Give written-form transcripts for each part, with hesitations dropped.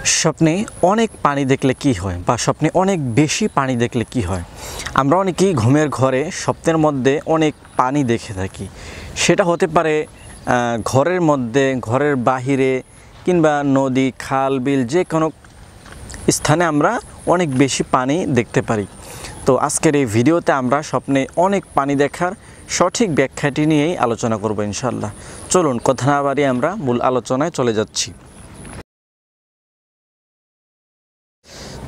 স্বপ্নে অনেক পানি দেখলে কি হয় বা স্বপ্নে অনেক বেশি পানি দেখলে কি হয়? আমরা অনেকেই ঘুমের ঘরে স্বপ্নের মধ্যে অনেক পানি দেখে থাকি। সেটা হতে পারে ঘরের মধ্যে, ঘরের বাহিরে, কিংবা নদী, খাল, বিল, যে কোনো স্থানে আমরা অনেক বেশি পানি দেখতে পারি। তো আজকের এই ভিডিওতে আমরা স্বপ্নে অনেক পানি দেখার সঠিক ব্যাখ্যাটি নিয়েই আলোচনা করব ইনশাআল্লাহ। চলুন কথা না বাড়িয়ে আমরা মূল আলোচনায় চলে যাচ্ছি।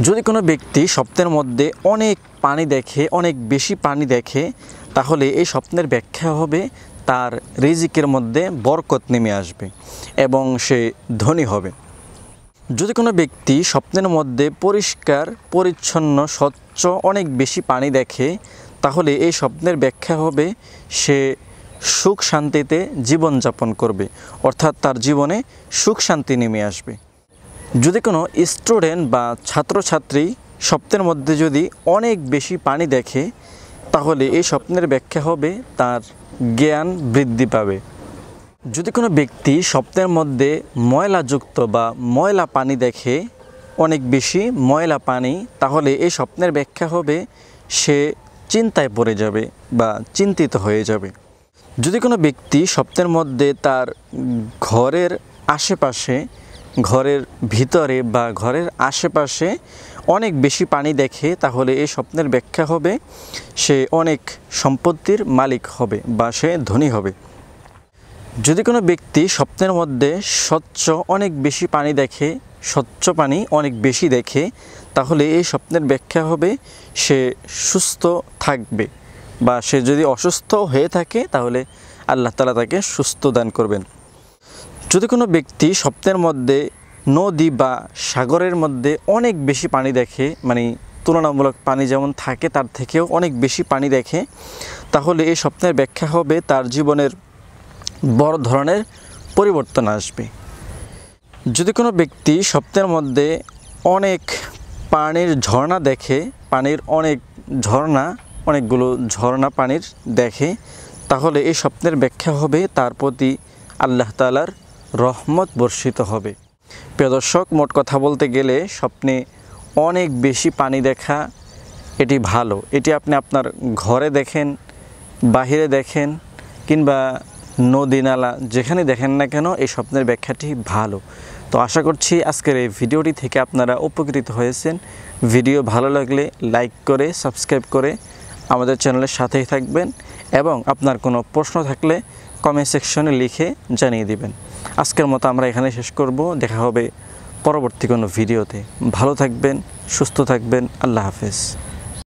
যদি কোনো ব্যক্তি স্বপ্নের মধ্যে অনেক পানি দেখে, অনেক বেশি পানি দেখে, তাহলে এই স্বপ্নের ব্যাখ্যা হবে তার রিজিকের মধ্যে বরকত নেমে আসবে এবং সে ধনী হবে। যদি কোনো ব্যক্তি স্বপ্নের মধ্যে পরিষ্কার, পরিচ্ছন্ন, স্বচ্ছ অনেক বেশি পানি দেখে, তাহলে এই স্বপ্নের ব্যাখ্যা হবে সে সুখ শান্তিতে জীবনযাপন করবে, অর্থাৎ তার জীবনে সুখ শান্তি নেমে আসবে। যদি কোনো স্টুডেন্ট বা ছাত্রছাত্রী স্বপ্নের মধ্যে যদি অনেক বেশি পানি দেখে, তাহলে এই স্বপ্নের ব্যাখ্যা হবে তার জ্ঞান বৃদ্ধি পাবে। যদি কোনো ব্যক্তি স্বপ্নের মধ্যে ময়লাযুক্ত বা ময়লা পানি দেখে, অনেক বেশি ময়লা পানি, তাহলে এই স্বপ্নের ব্যাখ্যা হবে সে চিন্তায় পড়ে যাবে বা চিন্তিত হয়ে যাবে। যদি কোনো ব্যক্তি স্বপ্নের মধ্যে তার ঘরের আশেপাশে, ঘরের ভিতরে বা ঘরের আশেপাশে অনেক বেশি পানি দেখে, তাহলে এই স্বপ্নের ব্যাখ্যা হবে সে অনেক সম্পত্তির মালিক হবে বা সে ধনী হবে। যদি কোনো ব্যক্তি স্বপ্নের মধ্যে স্বচ্ছ অনেক বেশি পানি দেখে, স্বচ্ছ পানি অনেক বেশি দেখে, তাহলে এই স্বপ্নের ব্যাখ্যা হবে সে সুস্থ থাকবে বা সে যদি অসুস্থ হয়ে থাকে তাহলে আল্লাহ তাআলা তাকে সুস্থ দান করবেন। যদি কোনো ব্যক্তি স্বপ্নের মধ্যে নদী বা সাগরের মধ্যে অনেক বেশি পানি দেখে, মানে তুলনামূলক পানি যেমন থাকে তার থেকেও অনেক বেশি পানি দেখে, তাহলে এই স্বপ্নের ব্যাখ্যা হবে তার জীবনের বড় ধরনের পরিবর্তন আসবে। যদি কোনো ব্যক্তি স্বপ্নের মধ্যে অনেক পানির ঝর্ণা দেখে, পানির অনেক ঝর্ণা, অনেকগুলো ঝর্ণা পানির দেখে, তাহলে এই স্বপ্নের ব্যাখ্যা হবে তার প্রতি আল্লাহ তাআলার রহমত বর্ষিত হবে। প্রিয় দর্শক, মোট কথা বলতে গেলে স্বপ্নে অনেক বেশি পানি দেখা এটি ভালো। এটি আপনি আপনার ঘরে দেখেন, বাহিরে দেখেন, কিংবা নদী নালা, যেখানে দেখেন না কেন এই স্বপ্নের ব্যাখ্যাটি ভালো। তো আশা করছি আজকের এই ভিডিওটি থেকে আপনারা উপকৃত হয়েছেন। ভিডিও ভালো লাগলে লাইক করে, সাবস্ক্রাইব করে আমাদের চ্যানেলের সাথেই থাকবেন এবং আপনার কোনো প্রশ্ন থাকলে কমেন্ট সেকশনে লিখে জানিয়ে দিবেন। আজকের মতো আমরা এখানে শেষ করব। দেখা হবে পরবর্তী কোনো ভিডিওতে। ভালো থাকবেন, সুস্থ থাকবেন। আল্লাহ হাফেজ।